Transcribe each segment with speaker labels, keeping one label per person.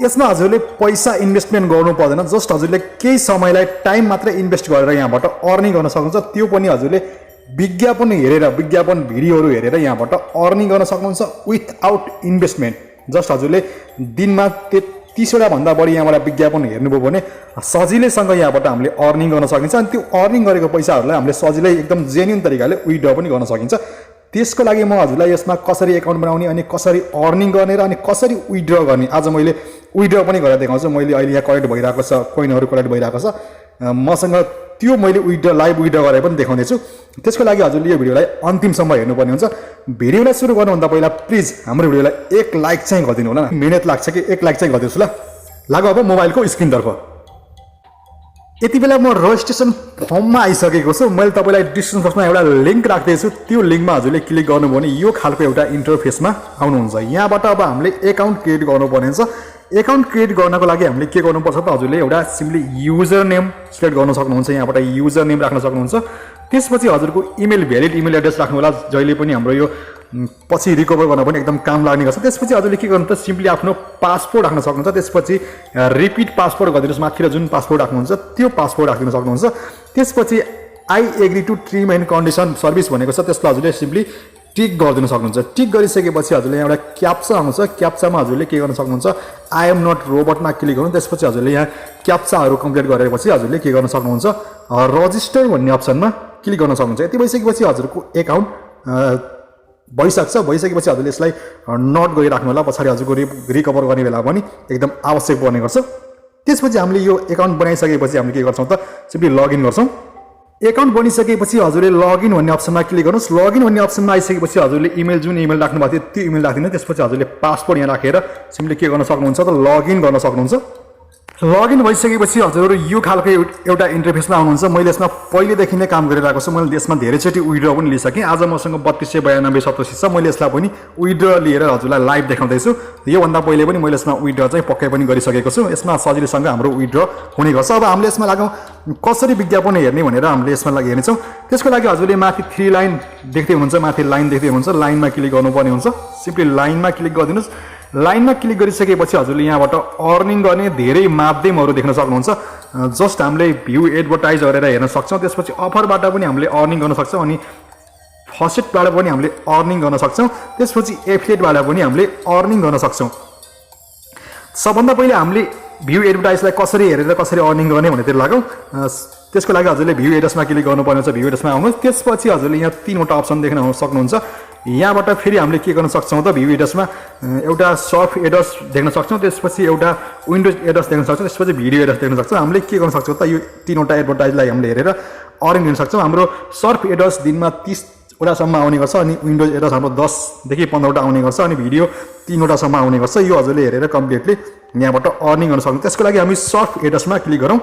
Speaker 1: यसमा हजुरले पैसा इन्भेस्टमेन्ट गर्नु पर्दैन, जस्ट हजुरले केही समयलाई टाइम मात्र इन्भेस्ट गरेर यहाँबाट अर्निङ गर्न सक्नुहुन्छ। त्यो पनि हजुरले विज्ञापन हेरेर, विज्ञापन भिडियोहरू हेरेर यहाँबाट अर्निङ गर्न सक्नुहुन्छ विथआउट इन्भेस्टमेन्ट। जस्ट हजुरले दिनमा 30 वटा भन्दा बढी यहाँबाट विज्ञापन हेर्नुभयो भने सजिलैसँग यहाँबाट हामीले अर्निङ गर्न सकिन्छ। अनि त्यो अर्निङ गरेको पैसाहरूलाई हामीले सजिलै एकदम जेन्युन तरिकाले विथड्र पनि गर्न सकिन्छ। त्यसको लागि म हजुरलाई यसमा कसरी एकाउन्ट बनाउने अनि कसरी अर्निङ गर्ने र अनि कसरी विथड्र गर्ने आज मैले विथड्र पनि गरेर देखाउँछु। मैले अहिले यहाँ कलेक्ट भइरहेको छ, कोइनहरू कलेक्ट भइरहेको छ मसँग, त्यो मैले विथड्र लाइभ विथड्र गरेर पनि देखाउँदैछु। त्यसको लागि हजुरले यो भिडियोलाई अन्तिमसम्म हेर्नुपर्ने हुन्छ। भिडियोलाई सुरु गर्नुभन्दा पहिला प्लिज हाम्रो भिडियोलाई 1 लाइक चाहिँ गरिदिनु होला न, मिहिनेत लाग्छ कि 1 लाइक चाहिँ गरिदिनुहोस् ल। लागु अब मोबाइलको स्क्रिनतर्फ। यति बेला म रजिस्ट्रेसन फर्ममा आइसकेको छु। मैले तपाईँलाई डिस्क्रिप्सन बक्समा एउटा लिङ्क राख्दैछु, त्यो लिङ्कमा हजुरले क्लिक गर्नुभयो भने यो खालको एउटा इन्टरफेसमा आउनुहुन्छ। यहाँबाट अब हामीले एकाउन्ट क्रिएट गर्नुपर्ने हुन्छ। एकाउन्ट क्रिएट गर्नको लागि हामीले के गर्नुपर्छ त हजुरले एउटा सिम्पली युजर नेम सिलेक्ट गर्न सक्नुहुन्छ। यहाँबाट युजर नेम राख्न सक्नुहुन्छ। त्यसपछि हजुरको इमेल भ्यालिड इमेल एड्रेस राख्नु होला, जहिले पनि हाम्रो यो पछि रिकभर गर्न पनि एकदम काम लाग्ने गर्छ। त्यसपछि हजुरले के गर्नु त सिम्पली आफ्नो पासपोर्ट राख्न सक्नुहुन्छ। त्यसपछि रिपिट पासपोर्ट गरिदिनुहोस्, माथि जुन पासपोर्ट राख्नुहुन्छ त्यो पासपोर्ट राखिदिन सक्नुहुन्छ। त्यसपछि I agree to term and condition service भनेको छ, त्यसलाई हजुरले सिम्पली टिक गरिदिन सक्नुहुन्छ। टिक गरिसकेपछि हजुरले यहाँ एउटा क्याप्चा आउँछ, क्याप्चामा हजुरले के गर्न सक्नुहुन्छ आई एम नट रोबोटमा क्लिक गर्नु। त्यसपछि हजुरले यहाँ क्याप्चाहरू कम्प्लिट गरेपछि हजुरले के गर्न सक्नुहुन्छ रजिस्टर भन्ने अप्सनमा क्लिक गर्न सक्नुहुन्छ। यति भइसकेपछि हजुरको एकाउन्ट भइसकेपछि हजुरले यसलाई नोट गरिराख्नु होला, पछाडि हजुरको रिकभर गर्ने बेला पनि एकदम आवश्यक पर्ने गर्छ। त्यसपछि हामीले यो एकाउन्ट बनाइसकेपछि हामीले के गर्छौँ त सिम्पली लगइन गर्छौँ। एकाउन्ट बनिसकेपछि हजुरले लगइन भन्ने अप्सनमा क्लिक गर्नुहोस्। लगइन भन्ने अप्सनमा आइसकेपछि हजुरले इमेल जुन इमेल राख्नु भएको थियो त्यो इमेल राखिदिनु। त्यसपछि हजुरले पासपोर्ट यहाँ राखेर सिम्पली के गर्न सक्नुहुन्छ त लगइन गर्न सक्नुहुन्छ। लगइन भइसकेपछि हजुरहरू यो खालको एउटा इन्टरफेसमा आउनुहुन्छ। मैले यसमा पहिलेदेखि नै काम गरिरहेको छु, मैले यसमा धेरैचोटि विथड्र पनि लिइसकेँ। आज मसँग 329287 छ। मैले यसलाई पनि विथड्र लिएर हजुरलाई लाइभ देखाउँदैछु। योभन्दा पहिले पनि मैले यसमा विथड्र चाहिँ पक्कै पनि गरिसकेको छु। यसमा सजिलैसँग हाम्रो विथड्र हुने गर्छ। अब हामीले यसमा लागौँ कसरी विज्ञापन हेर्ने भनेर हामीले यसमा लागि हेर्नेछौँ। त्यसको लागि हजुरले माथि 3 लाइन देख्दै हुनुहुन्छ, माथि लाइन देख्दै हुनुहुन्छ, लाइनमा क्लिक गर्नुपर्ने हुन्छ। सिम्पली लाइनमा क्लिक गरिदिनुहोस्। लाइनमा क्लिक गरिसकेपछि हजुरले यहाँबाट अर्निङ गर्ने धेरै माध्यमहरू देख्न सक्नुहुन्छ। जस्ट हामीले भ्यू एडभर्टाइज गरेर हेर्न सक्छौँ। त्यसपछि अफरबाट पनि हामीले अर्निङ गर्न सक्छौँ अनि फसेटबाट पनि हामीले अर्निङ गर्न सक्छौँ। त्यसपछि एफिलिएटबाट पनि हामीले अर्निङ गर्न सक्छौँ। सबभन्दा पहिले हामीले भ्यू एडभर्टाइजलाई कसरी हेरेर कसरी अर्निङ गर्ने भनेतिर लागौँ। त्यसको लागि हजुरले भ्यू एड्रेसमा क्लिक गर्नुपर्ने हुन्छ। भ्यू एड्रेसमा आउनुहोस्। त्यसपछि हजुरले यहाँ 3वटा अप्सन देख्न सक्नुहुन्छ। यहाँबाट फेरि हामीले के गर्न सक्छौँ त भ्यू एड्रेसमा एउटा सफ्ट एड्रेस देख्न सक्छौँ। त्यसपछि एउटा विन्डोज एड्रेस देख्न सक्छौँ। त्यसपछि भिडियो एड्रेस देख्न सक्छौँ। हामीले के गर्न सक्छौँ त यो 3वटा एडभर्टाइजलाई हामीले हेरेर अर्निङ लिन सक्छौँ। हाम्रो सफ्ट एड्रेस दिनमा 30 वटासम्म आउने गर्छ अनि विन्डोज एड्रेस हाम्रो 10 देखि 15 वटा आउने गर्छ अनि भिडियो 3 वटासम्म आउने गर्छ। यो हजुरले हेरेर कम्प्लिटली यहाँबाट अर्निङ गर्न सक्नुहुन्छ। त्यसको लागि हामी सफ्ट एड्रेसमा क्लिक गरौँ।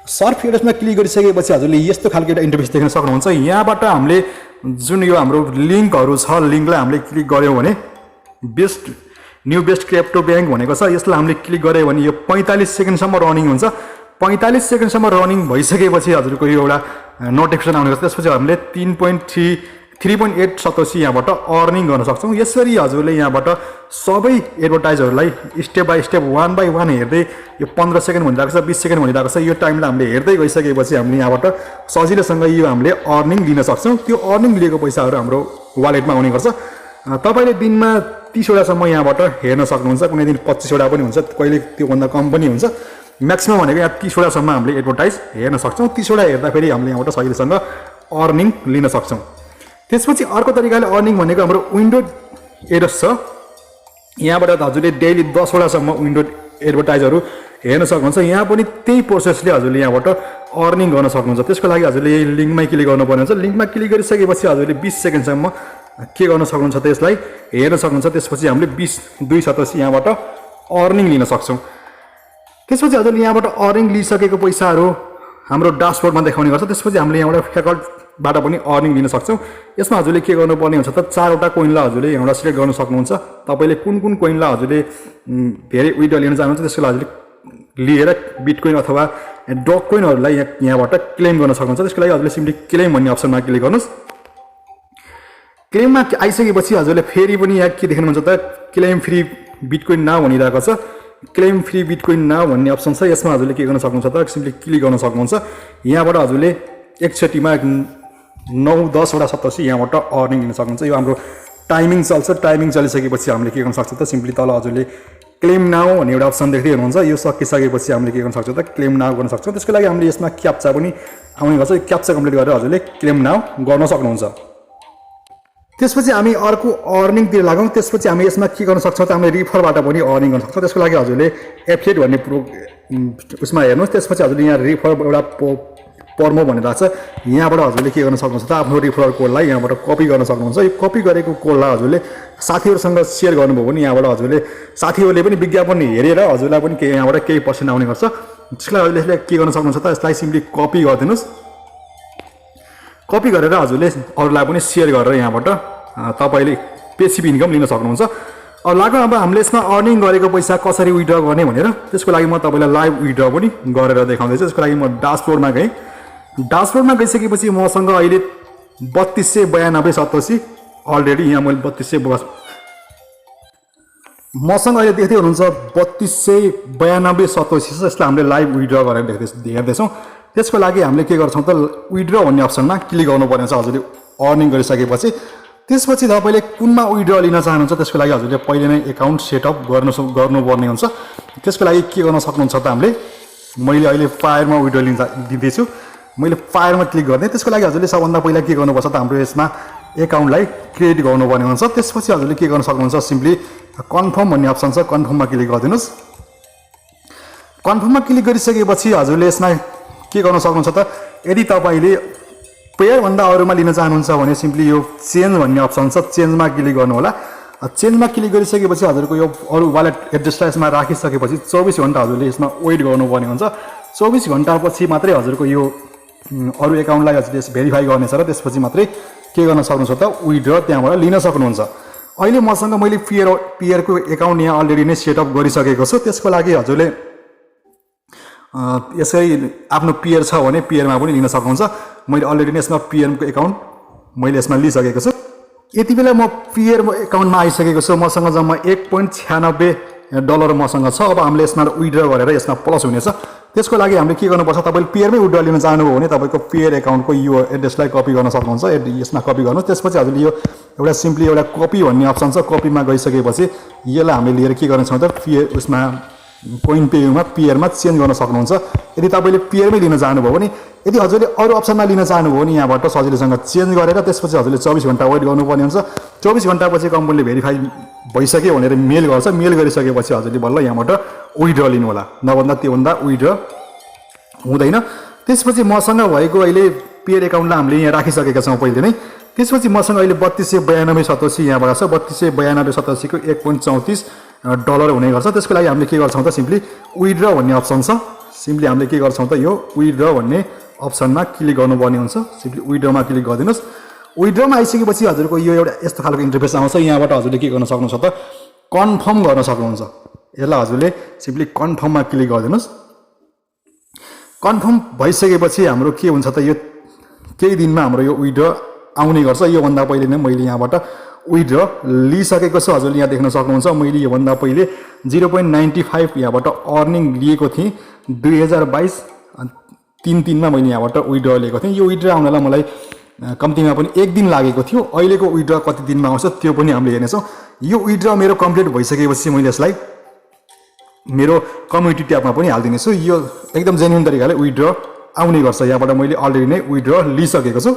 Speaker 1: सर्फ एड्रेसमा क्लिक गरिसकेपछि हजुरले यस्तो खालको एउटा इन्टरफेस देख्न सक्नुहुन्छ। यहाँबाट हामीले जुन यो हाम्रो लिङ्कहरू छ लिङ्कलाई हामीले क्लिक गऱ्यौँ भने न्यू बेस्ट क्रिप्टो ब्याङ्क भनेको छ, यसलाई हामीले क्लिक गऱ्यौँ भने यो 45 सेकेन्डसम्म रनिङ हुन्छ। 45 सेकेन्डसम्म रनिङ भइसकेपछि हजुरको यो एउटा नोटिफिकेसन आउने गर्छ। त्यसपछि हामीले 3.8 यहाँबाट अर्निङ गर्न सक्छौँ। यसरी हजुरले यहाँबाट सबै एडभर्टाइजहरूलाई स्टेप बाई स्टेप 1 बाई 1 हेर्दै यो 15 सेकेन्ड भनिरहेको छ, 20 सेकेन्ड भनिरहेको छ, यो टाइमलाई हामीले हेर्दै गइसकेपछि हामीले यहाँबाट सजिलैसँग यो हामीले अर्निङ लिन सक्छौँ। त्यो अर्निङ लिएको पैसाहरू हाम्रो वालेटमा आउने गर्छ। तपाईँले दिनमा 30 वटासम्म यहाँबाट हेर्न सक्नुहुन्छ। कुनै दिन 25 वटा पनि हुन्छ, कहिले त्योभन्दा कम पनि हुन्छ। म्याक्सिमम भनेको यहाँ 30 वटासम्म हामीले एडभर्टाइज हेर्न सक्छौँ। 30 वटा हेर्दाखेरि हामीले यहाँबाट सजिलैसँग अर्निङ लिन सक्छौँ। त्यसपछि अर्को तरिकाले अर्निङ भनेको हाम्रो विन्डो एड्रेस छ। यहाँबाट हजुरले डेली 10 वटासम्म विन्डो एडभर्टाइजहरू हेर्न सक्नुहुन्छ। यहाँ पनि त्यही प्रोसेसले हजुरले यहाँबाट अर्निङ गर्न सक्नुहुन्छ। त्यसको लागि हजुरले लिङ्कमै क्लिक गर्नुपर्ने हुन्छ। लिङ्कमा क्लिक गरिसकेपछि हजुरले 20 सेकेन्डसम्म के गर्न सक्नुहुन्छ त यसलाई हेर्न सक्नुहुन्छ। त्यसपछि हामीले 2287 यहाँबाट अर्निङ लिन सक्छौँ। त्यसपछि हजुरले यहाँबाट अर्निङ लिइसकेको पैसाहरू हाम्रो डैशबोर्डमा देखाउने गर्छ। त्यसपछि हामीले यहाँबाट फ्याकल्टबाट पनि अर्निङ लिन सक्छौँ। यसमा हजुरले के गर्नुपर्ने हुन्छ त 4वटा कोइनलाई हजुरले यहाँबाट सिलेक्ट गर्न सक्नुहुन्छ। तपाईँले कुन कोइनलाई हजुरले धेरै विथड्र लिन चाहनुहुन्छ त्यसको लागि हजुरले लिएर बिटकोइन अथवा डग कोइनहरूलाई यहाँबाट क्लेम गर्न सक्नुहुन्छ। त्यसको लागि हजुरले सिम्पली क्लेम भन्ने अप्सनमा क्लिक गर्नुहोस्। क्लेममा आइसकेपछि हजुरले फेरि पनि यहाँ के देख्नुहुन्छ त क्लेम फ्री बिटकोइन नाउ भनिरहेको छ क्लेम फ्री बिटकोइन नाउ भन्ने अप्सन छ यसमा हजुरले के गर्न सक्नुहुन्छ त सिम्पली क्लिक गर्न सक्नुहुन्छ यहाँबाट हजुरले एकचोटिमा 9-10 वटा सतोसी यहाँबाट अर्निङ लिन सक्नुहुन्छ यो हाम्रो टाइमिङ चल्छ टाइमिङ चलिसकेपछि हामीले के गर्न सक्छ त सिम्पली तल हजुरले क्लेम नाउ भन्ने एउटा अप्सन देख्दै हुनुहुन्छ यो सकिसकेपछि हामीले के गर्न सक्छौँ त क्लेम नाउ गर्न सक्छौँ त्यसको लागि हामीले यसमा क्याप्चा पनि आउने गर्छ क्याप्चा कम्प्लिट गरेर हजुरले क्लेम नाउ गर्न सक्नुहुन्छ त्यसपछि हामी अर्को अर्निङतिर लागौँ त्यसपछि हामी यसमा के गर्न सक्छौँ त हामीले रिफरबाट पनि अर्निङ गर्न सक्छौँ त्यसको लागि हजुरले एफिलिएट भन्ने उसमा हेर्नुहोस् त्यसपछि हजुरले यहाँ रिफर एउटा पर्मो भनेर छ यहाँबाट हजुरले के गर्न सक्नुहुन्छ त आफ्नो रिफरल कोडलाई यहाँबाट कपी गर्न सक्नुहुन्छ यो कपी गरेको कोडलाई हजुरले साथीहरूसँग सेयर गर्नुभयो भने यहाँबाट हजुरले साथीहरूले पनि विज्ञापन हेरेर हजुरलाई पनि यहाँबाट केही पर्सेन्ट आउने गर्छ त्यसलाई हजुरले के गर्न सक्नुहुन्छ त यसलाई सिम्पली कपी गरिदिनुहोस् कपी गरेर हजुरले अरूलाई पनि सेयर गरेर यहाँबाट तपाईँले पेसिभ इन्कम लिन सक्नुहुन्छ अब लागौँ अब हामीले यसमा अर्निङ गरेको पैसा कसरी विथड्र गर्ने भनेर त्यसको लागि म तपाईँलाई लाइभ विथड्र पनि गरेर देखाउँदैछु त्यसको लागि म डैशबोर्डमा गएँ डैशबोर्डमा गइसकेपछि मसँग अहिले 3292 अलरेडी यहाँ मैले 3200 मसँग अहिले देख्दै हुनुहुन्छ 3292 यसलाई हामीले लाइभ विथड्र गरेर हेर्दैछौँ त्यसको लागि हामीले के गर्छौँ त विथड्र भन्ने अप्सनमा क्लिक गर्नुपर्ने छ हजुरले अर्निङ गरिसकेपछि त्यसपछि तपाईँले कुनमा विथड्र लिन चाहनुहुन्छ त्यसको लागि हजुरले पहिले नै एकाउन्ट सेटअप गर्नुपर्ने हुन्छ त्यसको लागि के गर्न सक्नुहुन्छ त हामीले मैले अहिले फायरमा विथड्र दिँदैछु मैले फायरमा क्लिक गर्दै त्यसको लागि हजुरले सबभन्दा पहिला के गर्नुपर्छ त हाम्रो यसमा एकाउन्टलाई क्रिएट गर्नुपर्ने हुन्छ त्यसपछि हजुरले के गर्न सक्नुहुन्छ सिम्पली कन्फर्म भन्ने अप्सन छ कन्फर्ममा क्लिक गरिदिनुहोस् कन्फर्ममा क्लिक गरिसकेपछि हजुरले यसमा के गर्न सक्नुहुन्छ त यदि तपाईँले पेयरभन्दा अरूमा लिन चाहनुहुन्छ भने सिम्पली यो चेन्ज भन्ने अप्सन छ चेन्जमा क्लिक गर्नु होला चेन्जमा क्लिक गरिसकेपछि हजुरको यो अरू वालेट एड्रेसलाई यसमा राखिसकेपछि 24 घण्टा हजुरले यसमा वेट गर्नुपर्ने हुन्छ 24 घण्टापछि मात्रै हजुरको यो अरू एकाउन्टलाई हजुरले भेरिफाई गर्नेछ र त्यसपछि मात्रै के गर्न सक्नुहुन्छ त विथड्र त्यहाँबाट लिन सक्नुहुन्छ अहिले मसँग मैले पियरको एकाउन्ट यहाँ अलरेडी नै सेटअप गरिसकेको छु त्यसको लागि हजुरले यसै आफ्नो पियर छ भने पियरमा पनि लिन सक्नुहुन्छ मैले अलरेडी नै यसमा पियरको एकाउन्ट मैले यसमा लिइसकेको छु यति बेला म पियर एकाउन्टमा आइसकेको छु मसँग जम्मा $1.96 मसँग छ अब हामीले यसमा विथड्र गरेर यसमा प्लस हुनेछ त्यसको लागि हामीले के गर्नुपर्छ तपाईँले पियरमै विथड्र लिन चाहनुभयो भने तपाईँको पियर एकाउन्टको यो एड्रेसलाई कपी गर्न सक्नुहुन्छ यसमा कपी गर्नुहोस् त्यसपछि हजुरले यो एउटा सिम्पली एउटा कपी भन्ने अप्सन छ कपीमा गइसकेपछि यसलाई हामीले लिएर के गर्न सक्छौँ त पियर उसमा कोइन पेयूमा पियरमा चेन्ज गर्न सक्नुहुन्छ यदि तपाईँले पियरमै लिन चाहनुभयो भने यदि हजुरले अरू अप्सनमा लिन चाहनुभयो भने यहाँबाट सजिलैसँग चेन्ज गरेर त्यसपछि हजुरले 24 घण्टा वेट गर्नुपर्ने हुन्छ 24 घण्टापछि कम्पनीले भेरिफाई भइसक्यो भनेर मेल गर्छ मेल गरिसकेपछि हजुरले बल्ल यहाँबाट विथड्र लिनु होला नभन्दा त्योभन्दा विथड्र हुँदैन त्यसपछि मसँग भएको अहिले पियर एकाउन्टलाई हामीले यहाँ राखिसकेका छौँ पहिले नै त्यसपछि मसँग अहिले 3292 यहाँबाट छ 3292 को $1.34 हुने गर्छ त्यसको लागि हामीले के गर्छौँ त सिम्पली विथड्र भन्ने अप्सन छ सिम्पली हामीले के गर्छौँ त यो विथड्र भन्ने अप्सनमा क्लिक गर्नुपर्ने हुन्छ सिम्पली विथड्रमा क्लिक गरिदिनुहोस् विथड्रमा आइसकेपछि हजुरको यो एउटा यस्तो खालको इन्टरफेस आउँछ यहाँबाट हजुरले के गर्न सक्नुहुन्छ त कन्फर्म गर्न सक्नुहुन्छ यसलाई हजुरले सिम्पली कन्फर्ममा क्लिक गरिदिनुहोस् कन्फर्म भइसकेपछि हाम्रो के हुन्छ त यो केही दिनमा हाम्रो यो विथड्र आउने गर्छ योभन्दा पहिले नै मैले यहाँबाट विथड्र लिइसकेको छु हजुरले यहाँ देख्न सक्नुहुन्छ मैले योभन्दा पहिले 0.95 यहाँबाट अर्निङ लिएको थिएँ 2022 3/3 मैले यहाँबाट विथड्र लिएको थिएँ यो विथड्र आउनलाई मलाई कम्तीमा पनि 1 दिन लागेको थियो अहिलेको विथड्र कति दिनमा आउँछ त्यो पनि हामीले हेर्नेछौँ यो विथड्र मेरो कम्प्लिट भइसकेपछि मैले यसलाई मेरो कम्युनिटी ट्याबमा पनि हालिदिनेछु यो एकदम जेन्युन तरिकाले विथड्र आउने गर्छ यहाँबाट मैले अलरेडी नै विथड्र लिइसकेको छु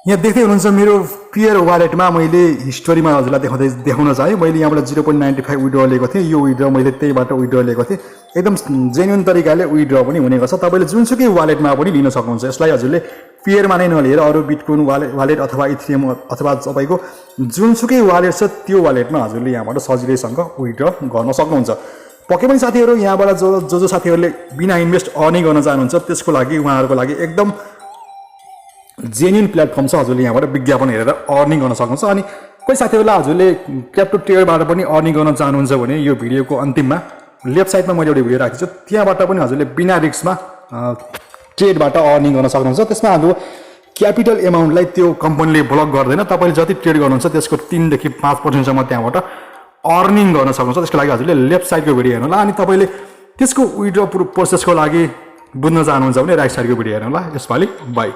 Speaker 1: यहाँ देख्दै हुनुहुन्छ मेरो पियर वालेटमा मैले हिस्टोरीमा हजुरलाई देखाउन चाहे मैले यहाँबाट 0.95 विथड्र लिएको थिएँ यो विथड्र मैले त्यहीबाट विथड्र लिएको थिएँ एकदम जेन्युन तरिकाले विथड्र पनि हुने गर्छ तपाईँले जुनसुकै वालेटमा पनि लिन सक्नुहुन्छ यसलाई हजुरले पियरमा नै नलिएर अरू बिटकोइन वालेट अथवा इथेरियम अथवा तपाईँको जुनसुकै वालेट छ त्यो वालेटमा हजुरले यहाँबाट सजिलैसँग विथड्र गर्न सक्नुहुन्छ पक्कै पनि साथीहरू यहाँबाट जो साथीहरूले बिना इन्भेस्ट अर्निङ गर्न चाहनुहुन्छ त्यसको लागि उहाँहरूको लागि एकदम जेन्युन प्लेटफर्म छ हजुरले यहाँबाट विज्ञापन हेरेर अर्निङ गर्न सक्नुहुन्छ अनि कोही साथीहरूलाई हजुरले क्रिप्टो ट्रेडबाट पनि अर्निङ गर्न चाहनुहुन्छ भने यो भिडियोको अन्तिममा लेफ्ट साइडमा मैले एउटा भिडियो राखेको छु त्यहाँबाट पनि हजुरले बिना रिस्कमा ट्रेडबाट अर्निङ गर्न सक्नुहुन्छ त्यसमा हाम्रो क्यापिटल एमाउन्टलाई त्यो कम्पनीले ब्लक गर्दैन तपाईँले जति ट्रेड गर्नुहुन्छ त्यसको 3 देखि 5% सम्म त्यहाँबाट अर्निङ गर्न सक्नुहुन्छ। त्यसको लागि हजुरले लेफ्ट साइडको भिडियो हेर्नु होला, अनि तपाईँले त्यसको विड्रो प्रोसेसको लागि बुझ्न चाहनुहुन्छ भने राइट साइडको भिडियो हेर्नु होला। यसपालि बाई।